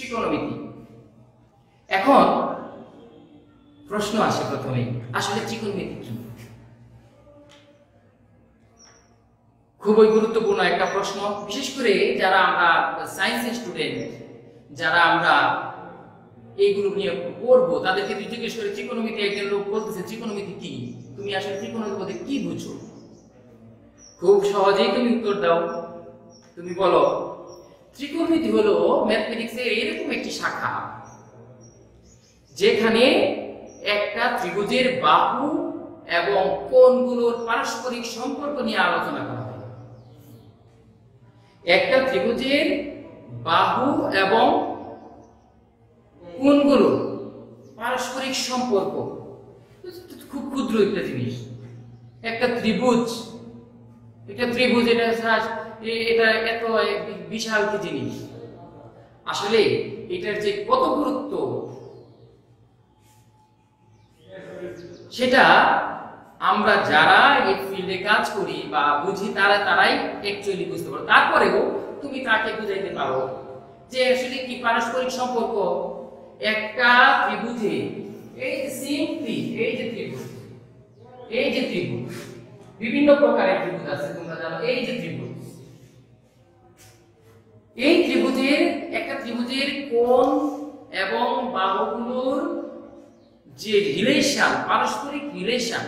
ত্রিকোণমিতি। এখন প্রশ্ন আসে প্রথমেই, আসলে ত্রিকোণমিতি কি? খুবই গুরুত্বপূর্ণ একটা প্রশ্ন, বিশেষ করে যারা আমরা সায়েন্সের স্টুডেন্ট, যারা আমরা এইগুলো নিয়ে পড়বো, তাদেরকে তুই জিজ্ঞেস করে ত্রিকোণমিতি, একজন লোক বলতেছে ত্রিকোণমিতি কি, তুমি আসলে ত্রিকোণমিতি বলতে কি বুঝো? খুব সহজেই তুমি উত্তর দাও। তুমি বলো ত্রিকোণমিতি হলো ম্যাথমেটিক্সের এরকম একটি শাখা যেখানে একটা ত্রিভুজের বাহু এবং কোণগুলোর পারস্পরিক সম্পর্ক নিয়ে আলোচনা করা হয়। একটা ত্রিভুজের বাহু এবং কোণগুলোর পারস্পরিক সম্পর্ক খুব ক্ষুদ্র একটা জিনিস। একটা ত্রিভুজ, এটা এত বিশাল কি জিনিস, আসলে এটার যে কত গুরুত্ব সেটা আমরা যারা এই ফিল্ডে কাজ করি বা বুঝি তারাই অ্যাকচুয়ালি বুঝতে পারো। তারপরেও তুমি তাকে বুঝাইতে পারো যে আসলে কি পারস্পরিক সম্পর্ক একটা ত্রিভুজে, এই সিম্পলি এই যে ত্রিভুজ বিভিন্ন প্রকারের ত্রিভুজ আছে, তোমরা জানো। এই যে ত্রিভুজ, এই ত্রিভুজের একটা ত্রিভুজের কোণ এবং বাহুগুলোর যে রিলেশন, পারস্পরিক রিলেশন,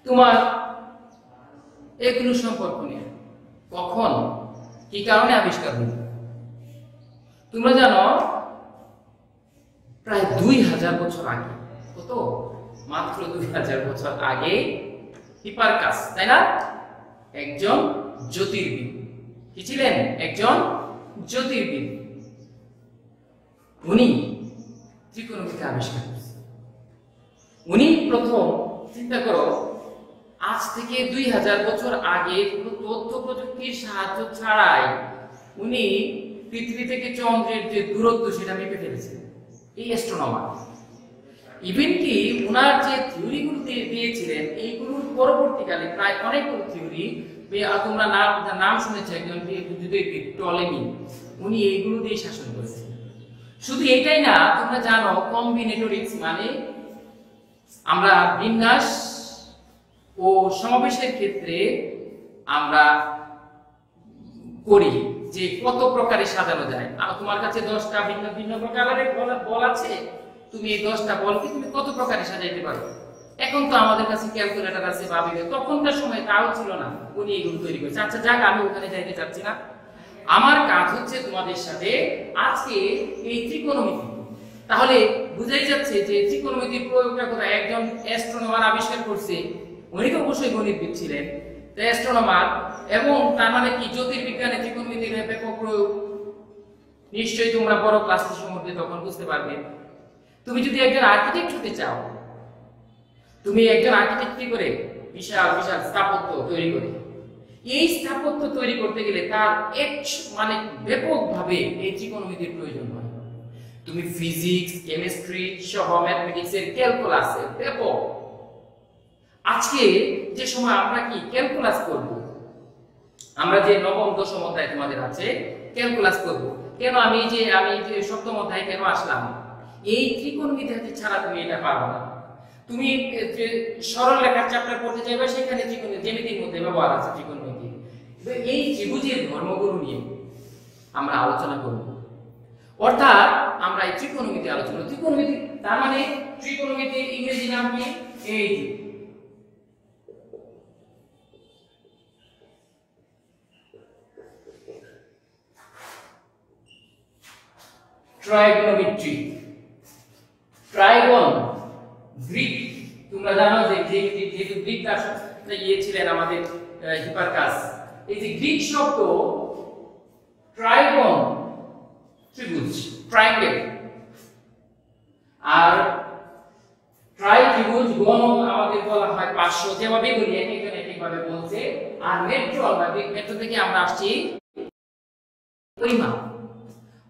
তোমার এগুলো সম্পর্ক নিয়ে কখন কি কারণে আবিষ্কার হলো? তোমরা জানো প্রায় 2000 বছর আগে, কত, মাত্র 2000 বছর আগে হিপারকাস, তাই না, একজন জ্যোতির্বিদ। কি ছিলেন? একজন জ্যোতির্বিদ। উনি ত্রিকোণমিতি আবিষ্কার করেছেন। উনি প্রথম, চিন্তা করো, আজ থেকে 2000 বছর আগে কোনো তথ্য প্রযুক্তির সাহায্য ছাড়াই উনি পৃথিবী থেকে চন্দ্রের যে দূরত্ব সেটা মেপে ফেলেছেন। এই অ্যাস্ট্রোনমার ইভেন কি ওনার যে থিওরিগুলো দিয়েছিলেন, এইগুলোর পরবর্তীকালে প্রায় অনেকগুলো থিওরি, তোমরা নাম শুনেছ, একজন টলেমি, উনি এইগুলো দিয়ে শাসন করেছেন। শুধু এটাই না, তোমরা জানো কম্বিনেটরিক্স মানে আমরা বিন্যাস ও সমাবেশের ক্ষেত্রে আমরা করি যে কত প্রকারে সাজানো যায়। আর তোমার কাছে 10টা ভিন্ন ভিন্ন প্রকারের বল আছে, তুমি এই 10টা বলকে তুমি কত প্রকারে সাজাইতে পারো। এখন তো আমাদের কাছে ক্যালকুলেটর আছে বা তখনকার সময় তাও ছিল না, উনি এগুলো তৈরি করেছে। আচ্ছা যাক, আমি ওখানে যাইতে চাচ্ছি না। আমার কাজ হচ্ছে তোমাদের সাথে আজকে এই ত্রিকোণমিতি, তাহলে বুঝাই যাচ্ছে যে ত্রিকোণমিতির প্রয়োগটা কোথায়? একজন অ্যাস্ট্রোনমার আবিষ্কার করছে, উনি তো অবশ্যই গণিতবিদ ছিলেন, অ্যাস্ট্রোনমার, এবং তার মানে কি জ্যোতির্বিজ্ঞানে ত্রিকোণমিতির ব্যাপক প্রয়োগ। নিশ্চয়ই তোমরা বড় ক্লাসের সম্বন্ধে তখন বুঝতে পারবে। তুমি যদি একজন আর্কিটেক্ট হতে চাও, তুমি একজন আর্কিটেক্ট কি করে বিশাল বিশাল স্থাপত্য তৈরি করে, এই স্থাপত্য তৈরি করতে গেলে তার মানে ব্যাপকভাবে এই ত্রিকোণমিতির প্রয়োজন হয়। তুমি ফিজিক্স, কেমিস্ট্রি সহ ম্যাথমেটিক্সের ক্যালকুলাসের ব্যাপক। আজকে যে সময় আমরা কি ক্যালকুলাস করব, আমরা যে নবম দশম অধ্যায় তোমাদের আছে ক্যালকুলাস করব। কেন আমি যে সপ্তম অধ্যায় কেন আসলাম? এই ত্রিকোণমিতি ছাড়া তুমি এটা পারবে না। তুমি সরল রেখার চ্যাপ্টার পড়তে যাবে, সেখানে জ্যামিতির মধ্যে ব্যবহার আছে ত্রিকোণমিতি। এই ত্রিভুজের ধর্মগুলো নিয়ে আমরা আলোচনা করব, অর্থাৎ আমরা এই ত্রিকোণমিতি আলোচনা। ত্রিকোণমিতি তার মানে ত্রিকোণমিতির ইংরেজি নাম কি? এই ট্রাইগোনোমেট্রি। ট্রাইগন গ্রিক, তোমরা জানো যে যেহেতু গ্রিক দার্শনিক ছিলেন আমাদের হিপারকাস, এই যে গ্রিক শব্দ ট্রাইগন ত্রিভুজ, ট্রায়াঙ্গেল, আর ট্রাই ত্রিভুজ, গণ আমাদের বলা হয় 500, যেভাবে বলি একজন একইভাবে বলছে। আর মেট্রন বা মেট্রো থেকে আমরা আসছি পরিমাপ,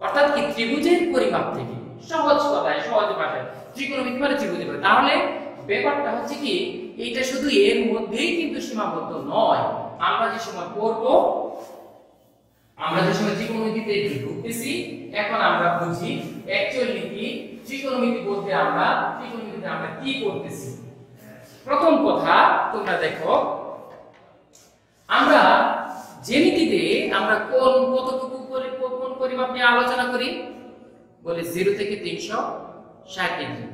অর্থাৎ কি ত্রিভুজের পরিমাপ থেকে। সহজ কথায়, সহজ ভাষায় ত্রিকোণমিতি মানে ত্রিভুজের পরিমাপ। তাহলে ব্যাপারটা হচ্ছে কি, এটা শুধু এর মধ্যেই কিন্তু সীমাবদ্ধ নয়। আমরা যে সময় পড়ব আমরা যে সময় ত্রিকোণমিতিতে ঢুকতেছি এখন আমরা বুঝি অ্যাকচুয়ালি কি ত্রিকোণমিতি বলতে আমরা ত্রিকোণমিতিতে আমরা কি করতেছি। প্রথম কথা তোমরা দেখো, আমরা জ্যামিতিতে আমরা কতটুকু কোণ পরিমাপ নিয়ে আলোচনা করি, বলে 0 থেকে 360 ডিগ্রি।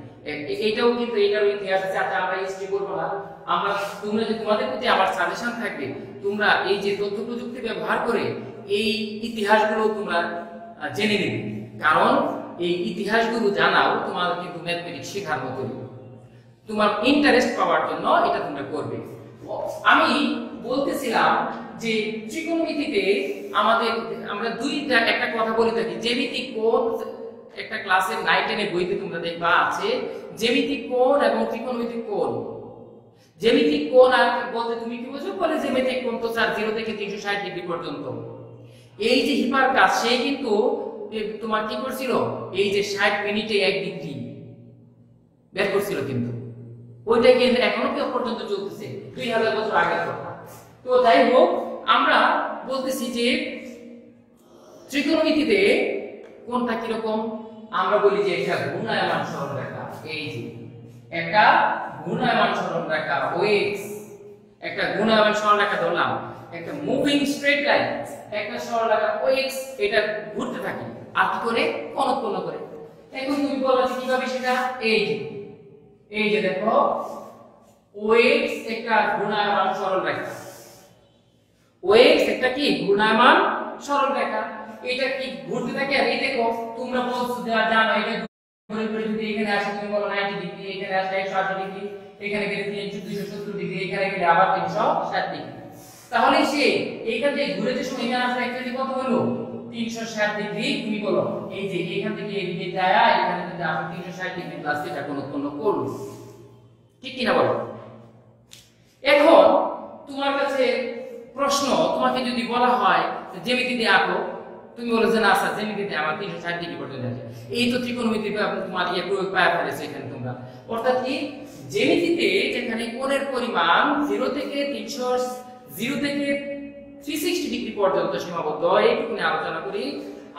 এইটাও কিন্তু এটারও ইতিহাস আছে। আচ্ছা আমরা হিস্ট্রি বলবো না, আমরা তোমাদের প্রতি আমার সাজেশন থাকবে, তোমরা এই যে তথ্য প্রযুক্তি ব্যবহার করে এই ইতিহাসগুলো তোমরা জেনে নেবে, কারণ এই ইতিহাসগুলো জানাও তোমার কিন্তু ম্যাথমেটিক্স শেখার মতো, তোমার ইন্টারেস্ট পাওয়ার জন্য এটা তোমরা করবে। আমি বলতেছিলাম যে ত্রিকোণমিতিতে আমরা দুইটা একটা কথা বলে থাকি, জ্যামিতিক কোণ, একটা ক্লাসের 9 10 এর বইতে তোমরা দেখবা আছে জ্যামিতিক কোণ এবং ত্রিকোণমিতিক কোণ। জ্যামিতিক কোণ আর বলতে তুমি কি বুঝো, বলে জ্যামিতিক কোণ তো 0 থেকে 360 ডিগ্রি পর্যন্ত। এই যে হিপারকাস সে কিন্তু তোমার কি করছিল, এই যে 60 মিনিটে 1 ডিগ্রি বের করছিল, কিন্তু ওইটা কিন্তু এখনো পর্যন্ত চলতেছে, 2000 বছর আগের কথা। তো যাই হোক, আমরা বলতেছি যে ত্রিকোণমিতিতে কোনটা কি রকম, আমরা বলি যে এটা ঘূর্ণায়মান সরলরেখা। এই যে একটা ঘূর্ণায়মান সরলরেখা OX, একটা ঘূর্ণায়মান সরলরেখা ধরলাম, একটা মুভিং স্ট্রেট লাইন, একটা সরলরেখা OX, এটা ঘুরতে থাকে আর কি করে, কোণ উৎপন্ন করে। এখন তুমি বলো যে কিভাবে সেটা, এই যে দেখো OX একটা ঘূর্ণায়মান সরলরেখা, OX একটা কি ঘূর্ণায়মান সরলরেখা, এটা কি ঘুরতে থাকে। আর এই দেখো তোমরা বলছো জানো এটা ঘুরে ঘুরে যদি এখানে আসে তুমি বলো 90 ডিগ্রি, এখানে আসে 180 ডিগ্রি, এখানে গেলে 270 ডিগ্রি, এখানে গেলে আবার 360 ডিগ্রি। তাহলে সে এইখান থেকে ঘুরে যে সময় এখানে আসলে অ্যাকচুয়ালি কত হলো, 360 ডিগ্রি। তুমি বলো এই যে এখান থেকে এদিকে যায়, এখানে যদি আমরা 360 ডিগ্রি প্লাস এটা কোণ উৎপন্ন করব, ঠিক কি না বলো। এখন তোমার কাছে প্রশ্ন, তোমাকে যদি বলা হয় জ্যামিতিতে আঁকো, তুমি বলো যে না স্যার জ্যামিতিতে আমার 360 ডিগ্রি পর্যন্ত আছে, এই তো ত্রিকোণমিতিতে তোমার প্রয়োগ পাওয়া ফেলেছে এখানে তোমরা। অর্থাৎ কি জ্যামিতিতে যেখানে কোণের পরিমাণ 0 থেকে 360 ডিগ্রি পর্যন্ত সীমাবদ্ধ, এইটুকু নিয়ে আলোচনা করি।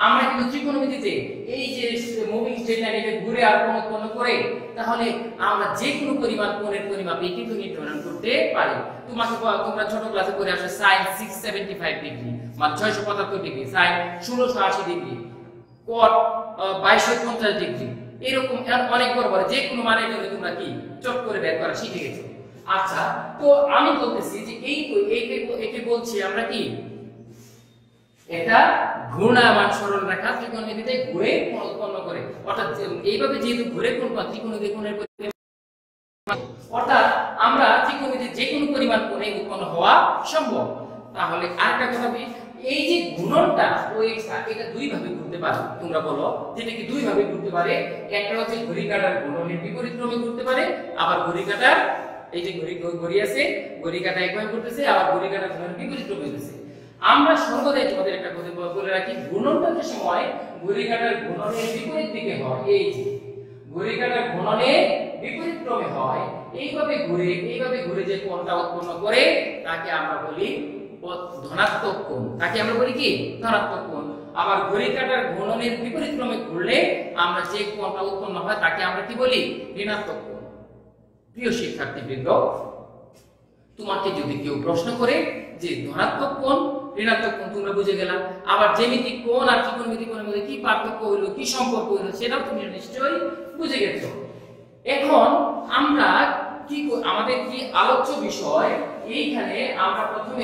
আমরা কিন্তু ত্রিকোণমিতিতে এই যে মুভিং স্ট্রেট লাইনে ঘুরে আর কোণ উৎপন্ন করে, তাহলে আমরা যে কোনো পরিমাণ কোণের পরিমাপে কিন্তু নির্ধারণ করতে পারি। তোমরা ছোট ক্লাসে পড়ে আসলে sin 675 ডিগ্রি মানে 675 degree, sin 1680 degree, cot 2250 degree, এরকম অনেক বড় বড় যে কোনো মানের জন্য তোমরা কি চট করে বের করা শিখে গেছো। আচ্ছা, তো আমি বলতেছি যে একে বলছি আমরা কি, এটা ঘূর্ণায়মান সরলরেখা ত্রিকোণমিতিতে ঘুরে কোণ উৎপন্ন করে। অর্থাৎ এইভাবে যেহেতু ঘুরে কোণ ত্রিকোণমিতি কোণের, অর্থাৎ আমরা ত্রিকোণমিতির যে কোনো পরিমাণ কোণে উৎপন্ন হওয়া সম্ভব। তাহলে আরেকটা কথা বলি, এই যে ঘূর্ণনটা OX এটা দুই ভাবে ঘুরতে পারে, তোমরা বলো যেটা কি দুই ভাবে ঘুরতে পারে। একটা হচ্ছে ঘড়ি কাঁটার ঘূর্ণনের বিপরীত ক্রমে ঘুরতে পারে, আবার ঘড়ি কাঁটার এই যে ঘড়ি আছে, ঘড়ি কাঁটা একভাবে ঘুরতেছে, আবার ঘড়ি কাঁটার ঘূর্ণনের বিপরীত ক্রমে ঘুরতেছে। আমরা সর্বদাই তোমাদের একটা কথা বলে রাখি, ঘূর্ণনটা যে সময় ঘড়ি কাঁটার ঘূর্ণনের বিপরীত দিকে হয়, এই যে ঘড়ি কাঁটার ঘূর্ণনের বিপরীত ক্রমে হয়, এইভাবে ঘুরে যে কোণটা উৎপন্ন করে তাকে আমরা বলি ধনাত্মক কোণ। তাকে আমরা বলি কি ধনাত্মক কোণ। আবার ঘড়ি কাঁটার ঘূর্ণনের বিপরীত ক্রমে ঘুরলে আমরা যে কোণটা উৎপন্ন হয় তাকে আমরা কি বলি, ঋণাত্মক কোণ। প্রিয় শিক্ষার্থীবৃন্দ, তোমাকে যদি কেউ প্রশ্ন করে যে ধনাত্মক কোণ ঋণাত্মক কোণ, তোমরা বুঝে গেলা। আবার জ্যামিতিক কোণ আর ত্রিকোণমিতিক কোণের মধ্যে কি পার্থক্য হলো, কি সম্পর্ক হলো, সেটাও তুমি নিশ্চয়ই বুঝে গেছো। এখন আমরা কি আমাদের কি আলোচ্য বিষয়, এইখানে আমরা প্রথম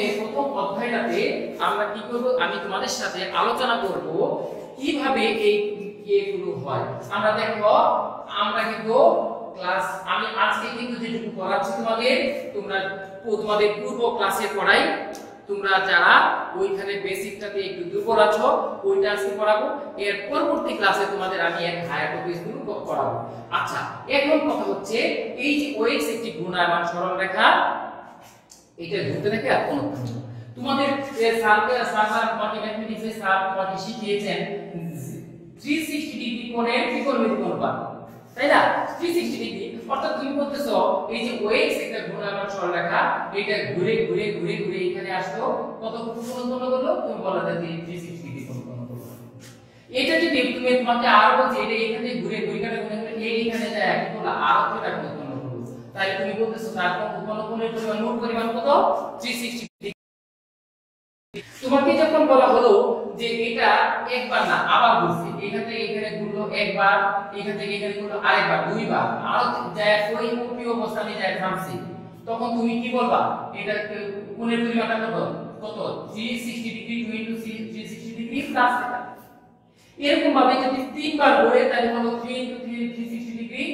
অধ্যায়টাতে আমরা কি করব, আমি তোমাদের সাথে আলোচনা করব কিভাবে এই এগুলো হয়। আমরা দেখো, আমরা কিন্তু ক্লাস, আমি আজকে কিন্তু যেটুকু পড়াচ্ছি তোমাদের পূর্ব ক্লাসে পড়াই, তোমরা যারা ওইখানে বেসিকটাতে একটু দুর্বল আছো ওইটা আজকে পড়াবো, এর পরবর্তী ক্লাসে তোমাদের আমি এক হায়ার টপিকগুলো পড়াবো। আচ্ছা, এখন কথা হচ্ছে এই যে OX একটি ঘূর্ণায়মান সরলরেখা, এটা ঘুরতে থাকে আর কোণ উৎপন্ন। তোমাদের স্যার তোমাকে ম্যাথমেটিক্সে স্যার তোমাকে শিখিয়েছেন 360 ডিগ্রি কোণের ত্রিকোণমিতিক কোণ পাবে, তাই না? 360 ডিগ্রি, অর্থাৎ তুমি বলতেছো এই যে OX একটা ঘূর্ণায়মান সরলরেখা, এটা ঘুরে এখানে এখানে আসলো কত কোণ উৎপন্ন করলো তুমি বলা যায় যে 360 ডিগ্রি কোণ উৎপন্ন করলো এটা যদি তুমি তোমাকে আরো বলছি এটা এখানে ঘুরে ঘড়িকাটা গুণে করে এইখানে যায় কি বলা আরো থিটা কোণ উৎপন্ন করলো তাই তুমি বলতেছো তার কোণ উৎপন্ন কোণের পরিমাণ মোট পরিমাণ কত 360 ডিগ্রি তোমাকে যখন বলা হলো যে এটা একবার না আবার ঘুরছে এখান থেকে এখানে ঘুরলো একবার এখান থেকে এখানে ঘুরলো আরেকবার দুইবার আর যায় ওই ওপি অবস্থানে যায় থামছে তখন তুমি কি বলবা এটা কোণের পরিমাণটা কত 360 ডিগ্রি 2 360 ডিগ্রি প্লাস থিটা এরকম ভাবে যদি তিনবার ঘুরে তাহলে হলো 3 360 ডিগ্রি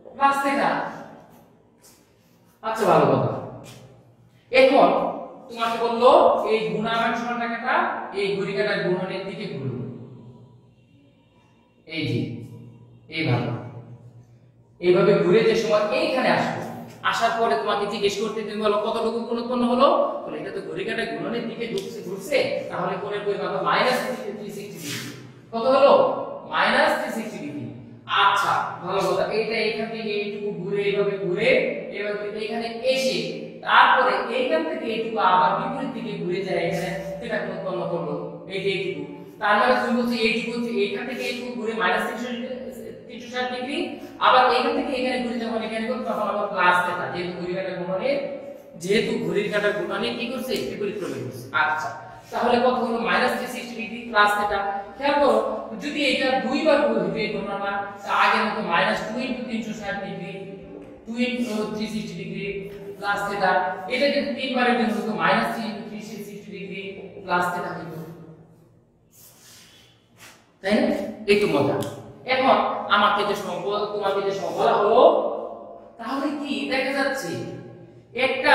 প্লাস থিটা আচ্ছা ভালো কথা এখন তোমাকে বললো এই গুণাবার সরলরেখাটা এই ঘড়িকাটার গুণনের দিকে ঘুরবে এই যে এইভাবে ঘুরে যে সময় এইখানে আসবে আসার পরে তোমাকে জিজ্ঞেস করতে তুমি বলো কতটুকু কোণ উৎপন্ন হলো বলে এটা তো ঘড়িকাটার গুণনের দিকে ঘুরছে তাহলে কোণের পরিমাণ হবে -360 ডিগ্রি কত হলো -360 ডিগ্রি আচ্ছা ভালো কথা এইটা এখান থেকে এইটুকু ঘুরে এইভাবে এখানে এসে তারপরে এইখান থেকে এইটুকু আবার বিপরীত দিকে ঘুরে যায় এখানে সেটা কোণ উৎপন্ন করলো এই যে এইটুকু তার মানে তুমি বলছো এইটুকু এইখান থেকে এইটুকু ঘুরে -360 ডিগ্রি আবার এখান থেকে এখানে ঘুরে যখন এখানে করব তখন আবার প্লাস থিটা যেহেতু ঘড়ির কাঁটার গুণনে কি করছে বিপরীত ক্রমে করছে আচ্ছা তাহলে কত হলো -360 ডিগ্রি প্লাস থিটা খেয়াল করো যদি এটা দুইবার ঘুরবে তোমরা আগের মতো -2 * 360 ডিগ্রি 2 * 360 ডিগ্রি প্লাস থিটা এটা যদি তিনবারের জন্য হতো -3 * 360 ডিগ্রি প্লাস থিটা হতো তাই না একটু মজা এখন আমাকে যে তোমাকে যে বলা হলো তাহলে কি দেখা যাচ্ছে একটা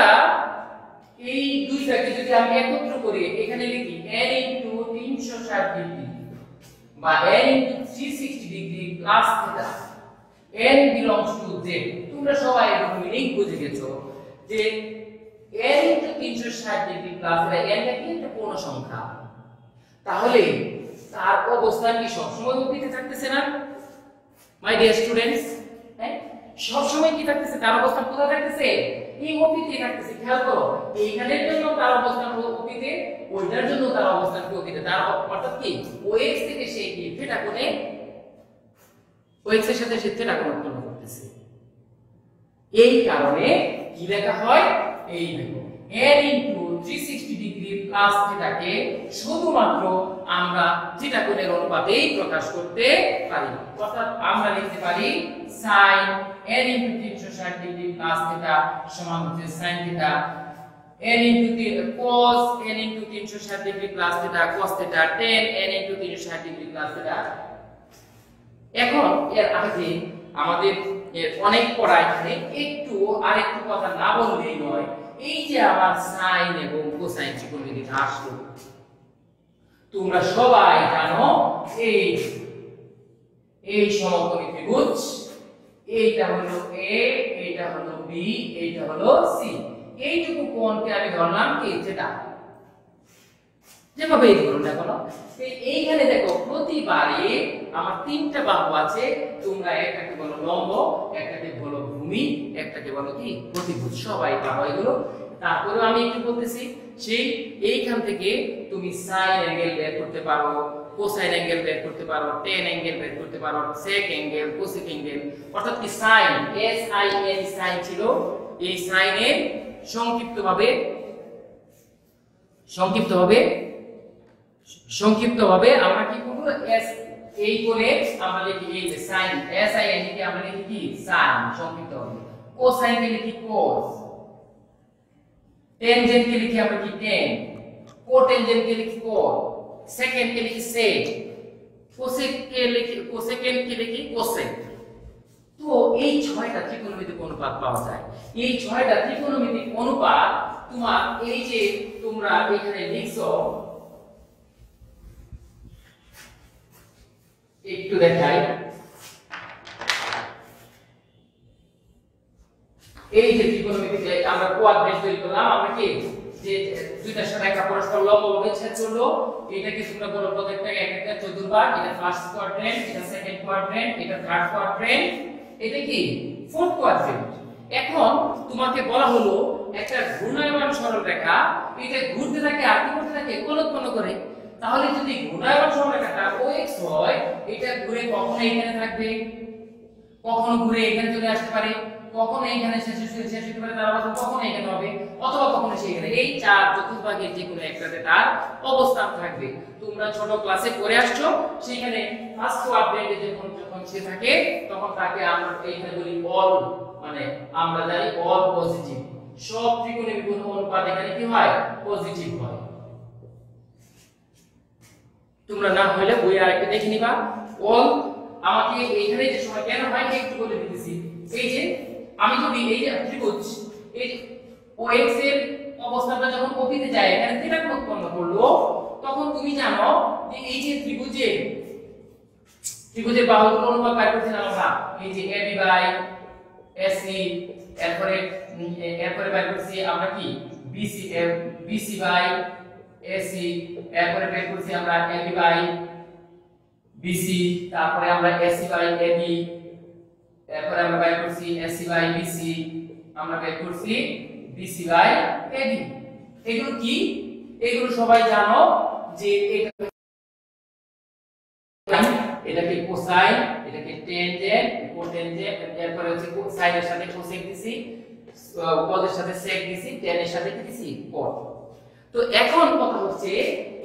এই দুইটাকে যদি আমি একত্র করি এখানে লিখি n * 360 ডিগ্রি বা n * 360 degree plus theta n belongs to z তোমরা সবাই এর মিনিং বুঝে গেছো যে n * 360 degree plus theta n কি একটা পূর্ণ সংখ্যা তাহলে তার অবস্থান কি সব সময় অতীতে থাকতেছে না মাই ডিয়ার স্টুডেন্টস হ্যাঁ সব সময় কি থাকতেছে তার অবস্থান কোথায় থাকতেছে এই অতীতে থাকতেছে খেয়াল করো এইখানের জন্য তার অবস্থান অতীতে ওইটার জন্য তার অবস্থান অতীতে তার অর্থাৎ কি ওএক্স থেকে সে কি থিটা কোণে ওএক্স এর সাথে সে থিটা কোণ উৎপন্ন করতেছে এই কারণে কি লেখা হয় এই দেখো n * 360 ডিগ্রি প্লাস থিটাকে শুধুমাত্র আমরা থিটা কোণের অনুপাতেই প্রকাশ করতে পারি অর্থাৎ আমরা লিখতে পারি sin n * 360 degree plus theta সমান হচ্ছে sin theta n * cos n * 360 degree plus theta cos theta tan n * 360 degree plus theta এখন এর আগে আমাদের অনেক পড়া এখানে একটু আরেকটু কথা না বললেই নয় এই যে আমার সাইন এবং কোসাইন ত্রিকোণমিতিটা আসলো তোমরা সবাই জানো এই সমকোণী ত্রিভুজ এইটা হলো a এইটা হলো b এইটা হলো c এইটুকু কোণকে আমি ধরলাম কি থিটা যেভাবে এই ধরুন না কোনো এইখানে দেখো প্রতিবারে আমার তিনটা বাহু আছে তোমরা একটাকে বলো লম্ব একটাকে বলো ভূমি একটাকে বলো কি প্রতিভুজ সবাই পাবো এগুলো তারপরে আমি একটু বলতেছি সেই এইখান থেকে তুমি সাইন অ্যাঙ্গেল বের করতে পারো কোসাইন অ্যাঙ্গেল বের করতে পারো tan অ্যাঙ্গেল বের করতে পারো sec অ্যাঙ্গেল cosec অ্যাঙ্গেল অর্থাৎ কি sine s i n sine ছিল এই সাইনের সংক্ষিপ্তভাবে আমরা কি করব s এই করে আমরা লিখি এই যে sin s i n কে আমরা লিখি কি sin সংক্ষিপ্তভাবে কোসাইন কে লিখি cos টেনজেন্ট কে লিখি আমরা কি tan কোটেনজেন্ট কে লিখি cot সেকেন্ড কে লিখি sec কোসেকেন্ড কে লিখি cosec তো এই ছয়টা ত্রিকোণমিতিক অনুপাত পাওয়া যায় এই ছয়টা ত্রিকোণমিতিক অনুপাত তোমার এই যে তোমরা এখানে লিখছো একটু দেখাই এই যে ত্রিকোণমিতিতে আমরা কোয়াড্রেন্ট তৈরি করলাম আমরা কি যে দুইটা রেখা পরস্পর লম্বভাবে ছেদ করলো এটাকে তোমরা বলো প্রত্যেকটাকে এক একটা চতুর্ভাগ এটা ফার্স্ট কোয়াড্রেন্ট এটা সেকেন্ড কোয়াড্রেন্ট এটা থার্ড কোয়াড্রেন্ট এটা কি ফোর্থ কোয়াড্রেন্ট এখন তোমাকে বলা হলো একটা ঘূর্ণায়মান সরলরেখা এটা ঘুরতে থাকে আর কি করতে থাকে কোণ করে। তাহলে যদি ঘূর্ণায়মান সরলরেখাটা OX হয়, এটা ঘুরে কখনো এখানে থাকবে, কখনো ঘুরে এখানে চলে আসতে পারে, কখনো এখানে শেষ হতে পারে, তার আবার কখনো এখানে হবে, অথবা কখনো সেখানে। এই চার চতুর্ভাগের যে কোনো একটাতে তার অবস্থান থাকবে। তোমরা ছোট ক্লাসে পড়ে আসছো, সেখানে ফার্স্ট কোয়াড্রেন্টে যখন সে থাকে তখন তাকে আমরা এইখানে বলি অল, মানে আমরা জানি অল পজিটিভ। সব ত্রিকোণের গুণ অনুপাত এখানে কি হয় পজিটিভ হয়। তোমরা না হইলে বই আরেকটা দেখে নিবা। অল আমাকে এইখানে যে সময় কেন হয় একটু বলে দিতেছি। এই যে আমি যদি এই যে ত্রিভুজ এই OX এর অবস্থানটা যখন OP তে যায় এখানে থিটা কোণ উৎপন্ন করলো, তখন তুমি জানো যে এই যে ত্রিভুজের বাহুগুলোর অনুপাত বের করছিলাম আমরা, এই যে AB বাই AC, এরপরে বের করছি আমরা কি BC বাই AC, এরপরে বের করছি আমরা AB বাই BC, তারপরে আমরা AC বাই AB, এরপরে আমরা বের করছি AC বাই BC, আমরা বের করছি BC বাই AB। এগুলো কি? এগুলো সবাই জানো যে এটাকে কোসাইন, এটাকে টেনজেন্ট, কোটেনজেন্ট, এরপরে হচ্ছে সাইনের সাথে কোসেক দিছি, কজের সাথে সেক দিছি, টেনের সাথে কি দিছি কট। তো এখন কথা হচ্ছে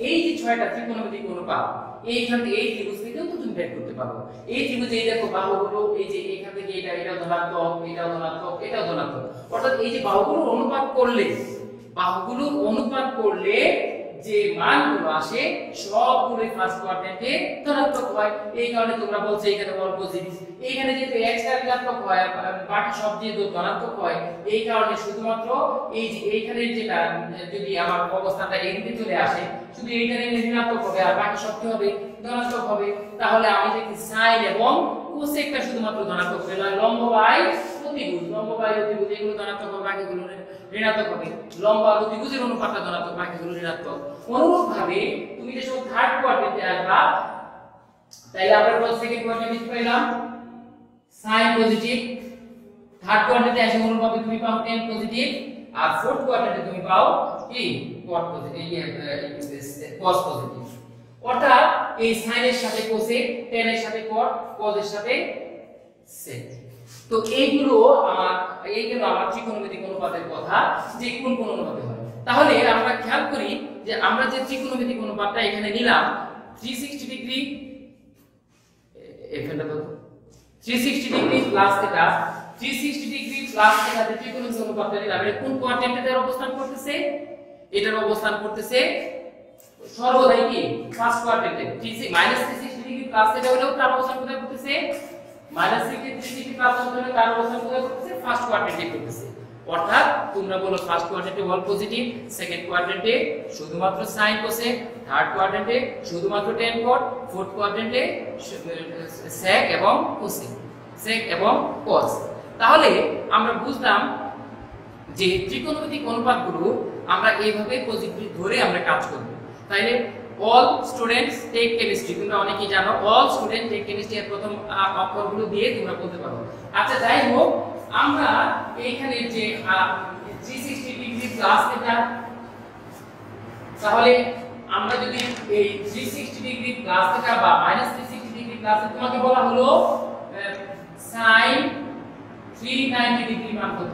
এই যে ছয়টা ত্রিকোণমিতিক অনুপাত এইখান থেকে এই ত্রিভুজ থেকেও তো তুমি বের করতে পারো। এই ত্রিভুজে এই দেখো বাহুগুলো, এই যে এইখান থেকে এটা ধনাত্মক, এটাও ধনাত্মক, এটাও ধনাত্মক, অর্থাৎ এই যে বাহুগুলোর অনুপাত করলে যে মানগুলো আসে সবগুলো ফার্স্ট কোয়াড্রেন্টে ধনাত্মক হয়। এই কারণে তোমরা বলছো এখানে অল পজিটিভ, এইখানে যেহেতু x টা ঋণাত্মক হয় বাকি সব যে ধনাত্মক হয়, এই কারণে শুধুমাত্র এই যে এইখানে যেটা যদি আমার অবস্থানটা এদিকে চলে আসে শুধু এইখানে ঋণাত্মক হবে আর বাকি সব কি হবে ধনাত্মক হবে। তাহলে আমি দেখি সাইন এবং কোসেকটা শুধুমাত্র ধনাত্মক হবে, লম্ব বাই অতিভুজ, এগুলো ধনাত্মক হবে, বাকিগুলো ঋণাত্মক হবে। লম্ব আর অতিভুজের অনুপাতটা ধনাত্মক, বাকিগুলো ঋণাত্মক। অনুরূপভাবে তুমি যে সব থার্ড কোয়াড্রেন্টে আসবা, তাইলে আমরা সেকেন্ড কোয়াড্রেন্টে পেলাম sin পজিটিভ, থার্ড কোয়াড্রেন্টে আসে অনুরূপভাবে তুমি পাও tan পজিটিভ, আর ফোর্থ কোয়াড্রেন্টে তুমি পাও কি cos পজিটিভ, cos পজিটিভ। অর্থাৎ এই sin এর সাথে cosec, tan এর সাথে cot, cos এর সাথে sec। তো এইগুলো আমার ত্রিকোণমিতিক অনুপাতের কথা, যে কোন অনুপাতে হয়। তাহলে আমরা খেয়াল করি যে আমরা যে ত্রিকোণমিতিক অনুপাতটা এখানে নিলাম 360 ডিগ্রি, এখানটা তো 360 degree plus theta, 360 degree plus theta তে ত্রিকোণমিতিক অনুপাতটা নিলাম। এটা কোন কোয়াড্রেন্টে অবস্থান করতেছে? এটার অবস্থান করতেছে সর্বদাই কি ফার্স্ট কোয়াড্রেন্টে। -360 ডিগ্রি প্লাস থিটা হলেও তার অবস্থান কোথায় করতেছে? -360 ডিগ্রি প্লাস হলে তার অবস্থান কোথায় করতেছে? ফার্স্ট কোয়াড্রেন্টে করতেছে। অর্থাৎ তোমরা বলো ফার্স্ট কোয়াড্রেন্টে অল পজিটিভ, সেকেন্ড কোয়াড্রেন্টে শুধুমাত্র সাইন কোসেক, থার্ড কোয়াড্রেন্টে শুধুমাত্র tan cot, ফোর্থ কোয়াড্রেন্টে sec এবং cosec, sec এবং cos। তাহলে আমরা বুঝলাম যে ত্রিকোণমিতিক অনুপাতগুলো আমরা এইভাবে পজিটিভ ধরে আমরা কাজ করব। তাইলে অল স্টুডেন্টস টেক কেমিস্ট্রি, তোমরা অনেকেই জানো অল স্টুডেন্ট টেক কেমিস্ট্রি এর প্রথম অক্ষরগুলো দিয়ে তোমরা বলতে পারো। আচ্ছা যাই হোক, আমরা এইখানে যে 360 ডিগ্রি প্লাস থিটা, তাহলে আমরা যদি এই 360 ডিগ্রি প্লাস থিটা বা -360 ডিগ্রি প্লাস, তোমাকে বলা হলো sin 390 ডিগ্রি মান কত?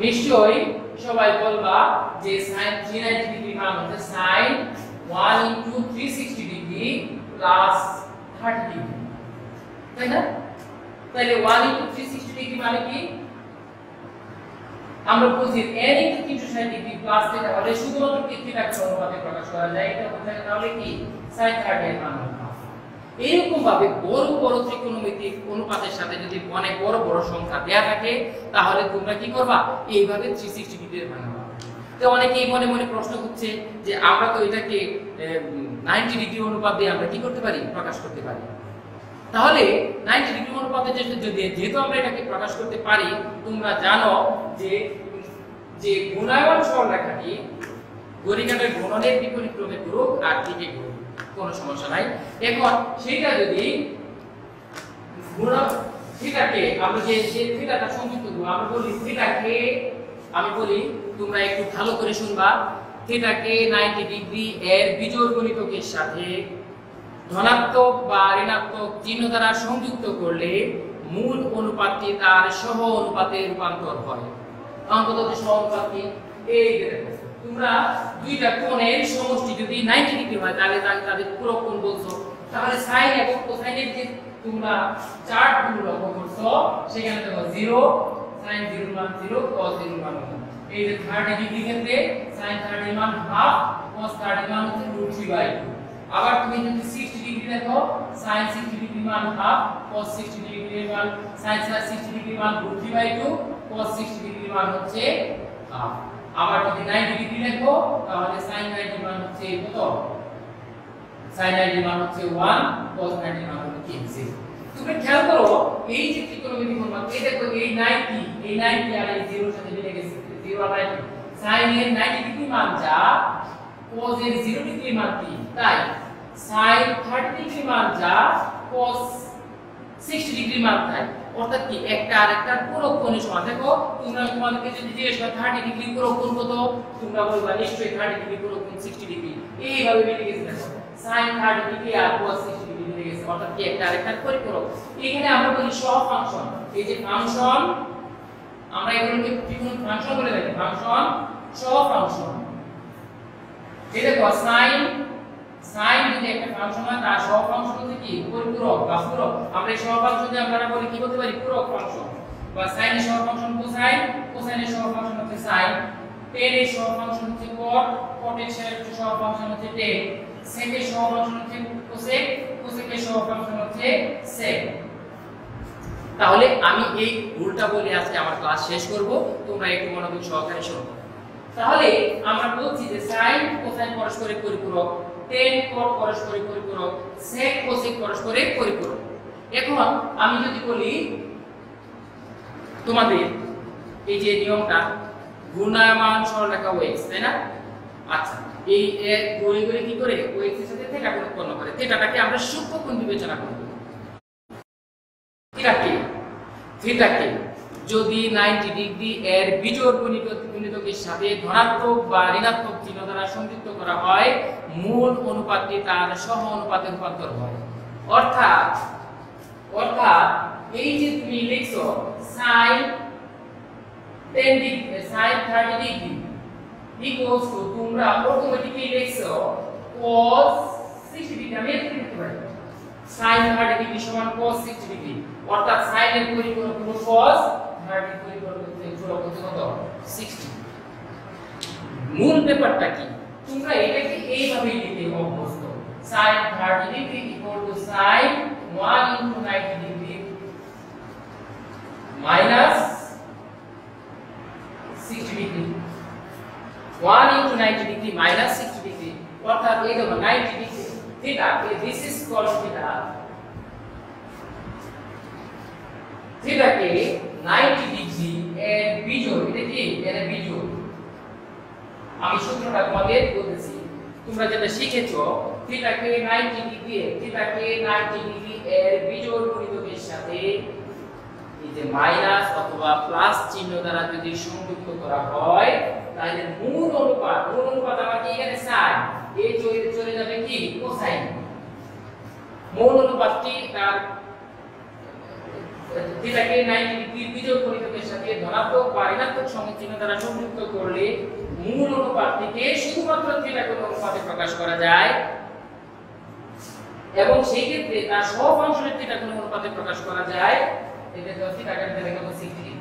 নিশ্চয়ই সবাই বলবা যে sin 390 ডিগ্রি মান হচ্ছে sin 1 * 360 ডিগ্রি প্লাস 30 ডিগ্রি, তাই না? তাহলে 1 * 360 ডিগ্রি মানে কি? আমরা বুঝি n * 360 ডিগ্রি প্লাস থিটা হলে শুধুমাত্র থিটাকে অনুপাতে প্রকাশ করা যায়। এটা কোথায়? তাহলে কি sin 30 এর মান হবে। এরকম ভাবে বড় বড় ত্রিকোণমিতিক অনুপাতের সাথে যদি অনেক বড় বড় সংখ্যা দেয়া থাকে তাহলে তোমরা কি করবা? এইভাবে 360 ডিগ্রি ভাঙবা। তো অনেকেই মনে মনে প্রশ্ন করছে যে আমরা তো এটাকে 90 ডিগ্রি অনুপাত দিয়ে আমরা কি করতে পারি? প্রকাশ করতে পারি। তাহলে 90 ডিগ্রি অনুপাতে যেহেতু আমরা এটাকে প্রকাশ করতে পারি, তোমরা জানো যে গুণায়মান সরলরেখাটি ঘড়িকাঁটার ঘূর্ণনের বিপরীত ক্রমে ঘুরুক আর দিকে ঘুরুক, কোনো সমস্যা নাই। এখন সেটা যদি থিটাকে আমরা যে থিটাটা সংযুক্ত করব, আমরা বলি থিটাকে, আমি বলি তোমরা একটু ভালো করে শুনবা, থিটাকে 90 ডিগ্রি এর বিজোড় গুণিতকের সাথে ধনাত্মক বা ঋণাত্মক চিহ্ন দ্বারা সংযুক্ত করলে মূল অনুপাতটি তার সহ অনুপাতে রূপান্তর হয়। অঙ্কত যে সহ অনুপাতটি এই যে দেখো, তোমরা দুইটা কোণের সমষ্টি যদি 90 ডিগ্রি হয় তাহলে তাদের পুরো কোণ বলছো, তাহলে সাইন এবং কোসাইনের যে তোমরা চার্ট গুলো লক্ষ্য করছো সেখানে দেখো 0 sin 0 মান 0 cos 0 মান 1। এই যে 30 ডিগ্রি ক্ষেত্রে sin 30 মান হাফ, cos 30 মান হচ্ছে √3/2। আবার তুমি যদি 60 ডিগ্রি দেখো sin 60 ডিগ্রি মান হাফ, cos 60 ডিগ্রি মান sin 60 ডিগ্রি মান √3/2, cos 60 ডিগ্রি মান হচ্ছে হাফ। আবার যদি 90 ডিগ্রি দেখো তাহলে sin 90 মান হচ্ছে কত, sin 90 মান হচ্ছে 1, cos 90 মান হচ্ছে 0। তুমি খেয়াল করো এই যে ত্রিকোণমিতিক অনুপাত, এই দেখো এই 90 আর এই 0 এর সাথে মিলে গেছে, 0 আর 90, sin এর 90 ডিগ্রি মান যা, cos এর 0 ডিগ্রি মান কি, তাই sin 30 ডিগ্রি মান যা, cos 60 ডিগ্রি মান তাই। অর্থাৎ কি একটা আরেকটার পুরো কোণের সমান। দেখো তোমরা তোমাদেরকে যদি জিজ্ঞেস করে 30 ডিগ্রি পুরো কোণ কত, তোমরা বলবা নিশ্চয়ই 30 ডিগ্রি পুরো কোণ 60 ডিগ্রি। এইভাবে মিলে গেছে, দেখো sin 30 ডিগ্রি আর cos 60 ডিগ্রি মিলে গেছে, অর্থাৎ কি একটা আরেকটার পরিপূরক। এখানে আমরা বলি সহ ফাংশন, এই যে ফাংশন আমরা এগুলোকে ত্রিকোণ ফাংশন বলে থাকি, ফাংশন সহ ফাংশন। এই দেখো sin যদি একটা ফাংশন হয় তার সহ ফাংশন হচ্ছে কি পরিপূরক বা পূরক। আমরা এই সহ ফাংশন দিয়ে আমরা বলি কি বলতে পারি, পূরক ফাংশন। বা sin এর সহ ফাংশন কোসাইন, কোসাইন এর সহ ফাংশন হচ্ছে sin, tan এর সহ ফাংশন হচ্ছে cot, cot এর সহ ফাংশন হচ্ছে tan, sec এর সহ ফাংশন হচ্ছে cosec, cosec এর সহ ফাংশন হচ্ছে sec। তাহলে আমি এই রুলটা বলে আজকে আমার ক্লাস শেষ করব, তোমরা একটু মনোযোগ সহকারে শোনো। তাহলে আমরা বলছি যে sin কোসাইন পরস্পরের পরিপূরক, tan cot পরস্পরের পরিপূরক, sec cosec পরস্পরের পরিপূরক। এখন আমি যদি বলি তোমাদের এই যে নিয়মটা ঘূর্ণায়মান সরলরেখা ওএক্স, তাই না? আচ্ছা, এই এক ঘুরে ঘুরে কি করে ওএক্স এর সাথে থিটা কোণ উৎপন্ন করে, থিটাটাকে আমরা সূক্ষ্ম কোণ বিবেচনা করব। থিটাকে যদি 90 ডিগ্রি এর বিজোড় গুণিতকের সাথে ধনাত্মক বা ঋণাত্মক চিহ্ন দ্বারা সংযুক্ত করা হয়, মূল অনুপাতটি তার সহ অনুপাতে রূপান্তর হয়। অর্থাৎ এই যে তুমি লিখছো sin 10 degree sin 30 degree equals to, তোমরা অটোমেটিক্যালি লিখছো cos 60 ডিগ্রি। আমি এটা লিখতে পারি sin 30 ডিগ্রি সমান cos 60 ডিগ্রি, অর্থাৎ sin এর পরিপূরক হলো cos, 30 এর পরিপূরক হচ্ছে কত 60। মূল ব্যাপারটা কি, তোমরা এটাকে এইভাবে লিখতে অভ্যস্ত, sin 30 degree equal to sin 1 into 90 degree minus 60 degree, 1 into 90 degree minus 60 degree, অর্থাৎ এই দেখো 90 degree theta, this is called theta, theta K 90 degree এর বিজোড়, এটা কি এর বিজোড়। আমি সূত্রটা তোমাদের বলতেছি, তোমরা যেটা শিখেছো theta কে 90 ডিগ্রি এর বিজোড় গুণিতকের সাথে এই যে মাইনাস অথবা প্লাস চিহ্ন দ্বারা যদি সংযুক্ত করা হয় তাহলে মূল অনুপাত আমার কি এখানে sin, এই চলে যাবে কি কোসাইন। মূল অনুপাতটি তার থিটাকে 90 ডিগ্রি বিজোড় গুণিতকের সাথে ধনাত্মক বা ঋণাত্মক চিহ্ন দ্বারা সংযুক্ত করলে মূল অনুপাতটিকে শুধুমাত্র থিটা কোণ অনুপাতে প্রকাশ করা যায়, এবং সেই ক্ষেত্রে তার সহ ফাংশনের থিটা কোণ অনুপাতে প্রকাশ করা যায়। এটা তো থিটা কাটতে গেলে 60 ডিগ্রি।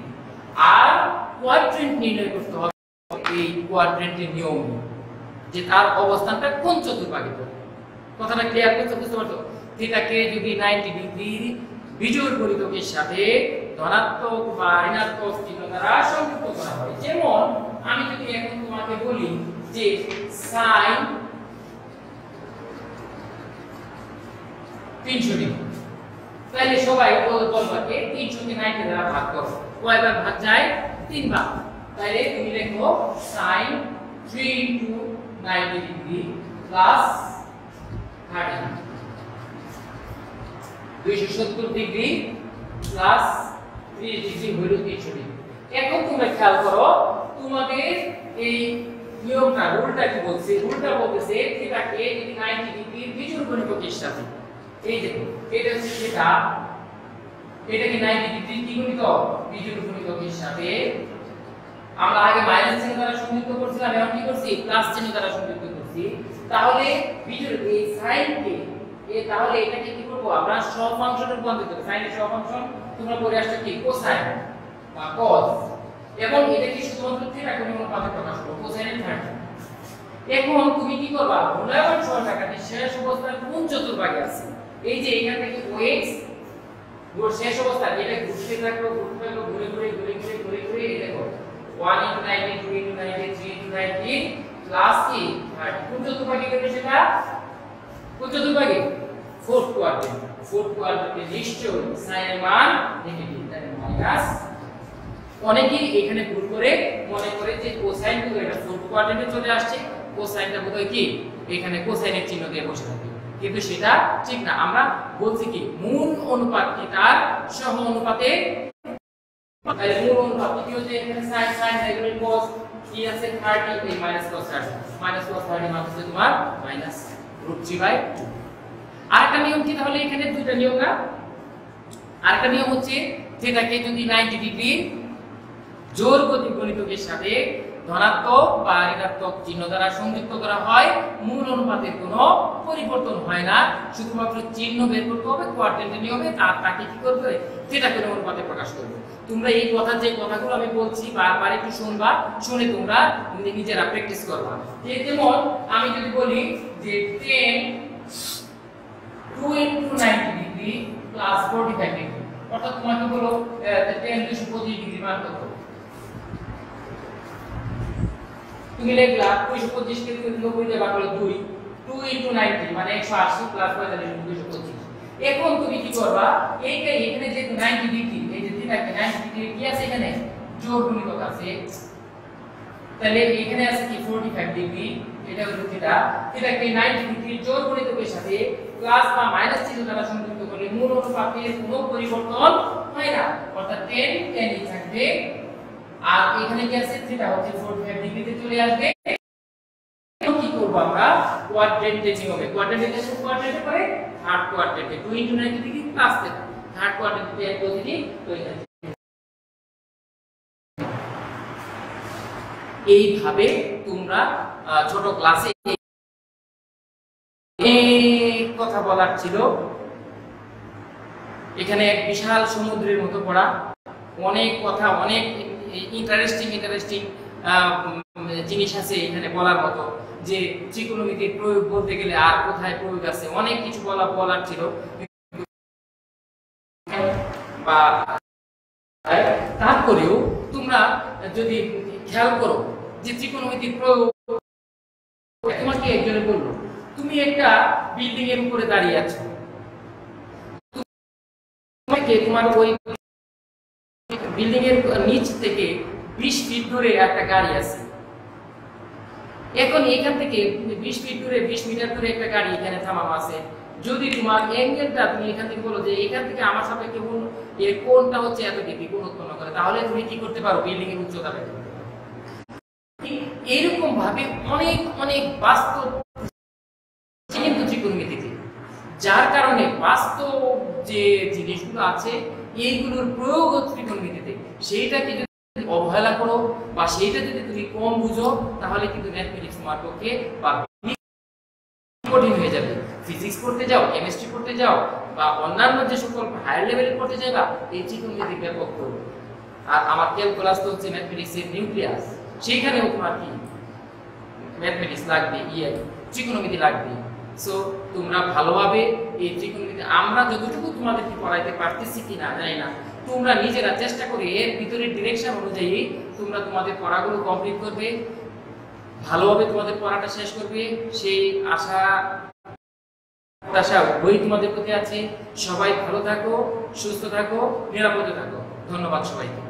আর কোয়াড্রেন্ট নির্ণয় করতে হবে, এই কোয়াড্রেন্টের নিয়ম যে তার অবস্থানটা কোন চতুর্ভাগে পড়ে। কথাটা ক্লিয়ার করতে বুঝতে পারছো? থিটাকে যদি 90 ডিগ্রির বিজোড় গুণিতকের সাথে ধনাত্মক বা ঋণাত্মক চিহ্ন দ্বারা সংযুক্ত করা হয়, যেমন আমি যদি এখন তোমাকে বলি যে sin 300 ডিগ্রি, তাহলে সবাই বলবাকে 300 কে 90 দ্বারা ভাগ করো, কয়বার ভাগ যায়? 3 বার। তাহলে তুমি লিখো sin 3 into 90 degree plus 30, 270 degree plus 30 degree হলো 300 ডিগ্রি। এখন তোমরা খেয়াল করো তোমাদের এই নিয়মটা রুলটা কি বলছে? রুলটা বলতেছে থিটাকে যদি 90 ডিগ্রির বিজোড় গুণিতকের সাথে, এই দেখো এটা হচ্ছে থিটা, এটাকে 90 ডিগ্রি কি গুণিতক? বিজোড় গুণিতকের সাথে আমরা আগে মাইনাস চিহ্ন দ্বারা সংযুক্ত করছিলাম, এখন কি করছি? প্লাস চিহ্ন দ্বারা সংযুক্ত করছি। তাহলে বিজোড় এই সাইনকে তাহলে এটাকে কি করব? আমরা সহফাংশনে রূপান্তরিত করব। সাইনের সহফাংশন তোমরা পড়ে আসছো কি? কোসাইন বা cos, এবং এটা কি শুধুমাত্র থিটা কোণের অনুপাতে প্রকাশ করব, কোসাইনের 30। এখন তুমি কি করবা? মূল্যায়ন সহটাকে শেষ অবস্থায় কোন চতুর্ভাগে আছে? এই যে এখান থেকে OX ওর শেষ অবস্থা এটা ঘুরতে থাকলো ঘুরে ঘুরে এই দেখো 1 * 90 2 * 90 3 * 90 প্লাস কি 30। কোন চতুর্ভাগে গেল সেটা? কোন চতুর্ভাগে? Fourth quadrant. ফোর্থ কোয়াড্রেন্টে নিশ্চয়ই সাইনের মান নেগেটিভ, তাই মাইনাস। অনেকেই এখানে ভুল করে মনে করে যে কোসাইন তো এটা ফোর্থ কোয়াড্রেন্টে চলে আসছে, কোসাইনটা বোধহয় কি এখানে কোসাইনের চিহ্ন দিয়ে বসে থাকে, কিন্তু সেটা ঠিক না। আমরা বলছি কি মূল অনুপাতটি তার সহ অনুপাতে, তাহলে মূল অনুপাত কি হচ্ছে? এখানে sin এগুলো cos কি আছে 30, এই -cos 30 মানে হচ্ছে তোমার -√3/2। আরেকটা নিয়ম কি তাহলে? এখানে দুইটা নিয়ম না, আরেকটা নিয়ম হচ্ছে যেটাকে যদি 90 ডিগ্রি জোড় গতি গুণিতকের সাথে ধনাত্মক বা ঋণাত্মক চিহ্ন দ্বারা সংযুক্ত করা হয়, মূল অনুপাতের কোনো পরিবর্তন হয় না, শুধুমাত্র চিহ্ন বের করতে হবে কোয়াড্রেন্টের নিয়মে, তাকে কি করবে? থিটা কোণ অনুপাতে প্রকাশ করবে। তোমরা এই কথা যে কথাগুলো আমি বলছি বারবার একটু শুনবা, শুনে তোমরা নিজেরা প্র্যাকটিস করবা। যেমন আমি যদি বলি যে 10 2 * 90 ডিগ্রি প্লাস 45 ডিগ্রি, অর্থাৎ তোমাকে বলো 10 225 ডিগ্রি মান কত? তুমি লিখলা 225 কে তুমি 90 দিয়ে ভাগ করলে 2 * 90 মানে 180 প্লাস 45 225। এখন তুমি কি করবা? এইটাই এখানে যে 90 ডিগ্রি, এই যে থিটাকে 90 ডিগ্রি কি আছে? এখানে জোড় গুণিতক আছে, তাহলে এখানে আছে কি 45 ডিগ্রি, এটা হলো থিটা। থিটাকে 90 ডিগ্রি জোড় গুণিতকের সাথে প্লাস বা মাইনাস চিহ্ন দ্বারা সংযুক্ত করলে মূল অনুপাতের কোনো পরিবর্তন হয় না, অর্থাৎ 10 10ই থাকবে। আর এখানে কি আছে? থিটা হচ্ছে 45 ডিগ্রিতে চলে আসবে। এখন কি করব আমরা? কোয়াড্রেন্টের নিয়মে, কোয়াড্রেন্টের কোন কোয়াড্রেন্টে করে? থার্ড কোয়াড্রেন্টে 2 * 90 ডিগ্রি প্লাস থিটা, থার্ড কোয়াড্রেন্টে এক পদ্ধতি তৈরি হয়। এইভাবে তোমরা ছোট ক্লাসে এই কথা বলার ছিল। এখানে এক বিশাল সমুদ্রের মতো পড়া, অনেক কথা, অনেক ইন্টারেস্টিং জিনিস আছে এখানে বলার মতো, যে ত্রিকোণমিতির প্রয়োগ বলতে গেলে আর কোথায় প্রয়োগ আছে, অনেক কিছু বলার ছিল। বা তারপরেও তোমরা যদি খেয়াল করো যে ত্রিকোণমিতির প্রয়োগ, তোমাকে একজনে বললো তুমি একটা বিল্ডিং এর উপরে দাঁড়িয়ে আছো, তোমার ওই বিল্ডিং এর নিচ থেকে 20 ফিট দূরে একটা গাড়ি আছে। এখন এখান থেকে 20 ফিট দূরে 20 মিটার দূরে একটা গাড়ি এখানে থামানো আছে। যদি তোমার অ্যাঙ্গেলটা তুমি এখান থেকে বলো যে এখান থেকে আমার সাপেক্ষে এর কোণটা হচ্ছে এত ডিগ্রি, কোণ উৎপন্ন করে, তাহলে তুমি কি করতে পারো? বিল্ডিং এর উচ্চতা বের করতে পারো। এইরকম ভাবে অনেক অনেক বাস্তব ত্রিকোণমিতিতে, যার কারণে বাস্তব যে জিনিসগুলো আছে এইগুলোর প্রয়োগ ত্রিকোণমিতিতে, সেইটাকে যদি অবহেলা করো বা সেইটা যদি তুমি কম বুঝো, তাহলে কিন্তু ম্যাথমেটিক্স তোমার পক্ষে বা কঠিন হয়ে যাবে। ফিজিক্স পড়তে যাও, কেমিস্ট্রি পড়তে যাও, বা অন্যান্য যে সকল হায়ার লেভেলে পড়তে যাবা, এই ত্রিকোণমিতি ব্যাপক করবে। আর আমার ক্যালকুলাস তো হচ্ছে ম্যাথমেটিক্সের নিউক্লিয়াস, সেইখানেও তোমার কি ম্যাথমেটিক্স লাগবে, ত্রিকোণমিতি লাগবে। সো তোমরা ভালোভাবে এই ত্রিকোণমিতি, আমরা যতটুকু তোমাদেরকে পড়াইতে পারতেছি কিনা জানি না, তোমরা নিজেরা চেষ্টা করে এর ভিতরে ডিরেকশন অনুযায়ী তোমরা তোমাদের পড়াগুলো কমপ্লিট করবে, ভালোভাবে তোমাদের পড়াটা শেষ করবে, সেই আশা বই তোমাদের প্রতি আছে। সবাই ভালো থাকো, সুস্থ থাকো, নিরাপদে থাকো। ধন্যবাদ সবাইকে।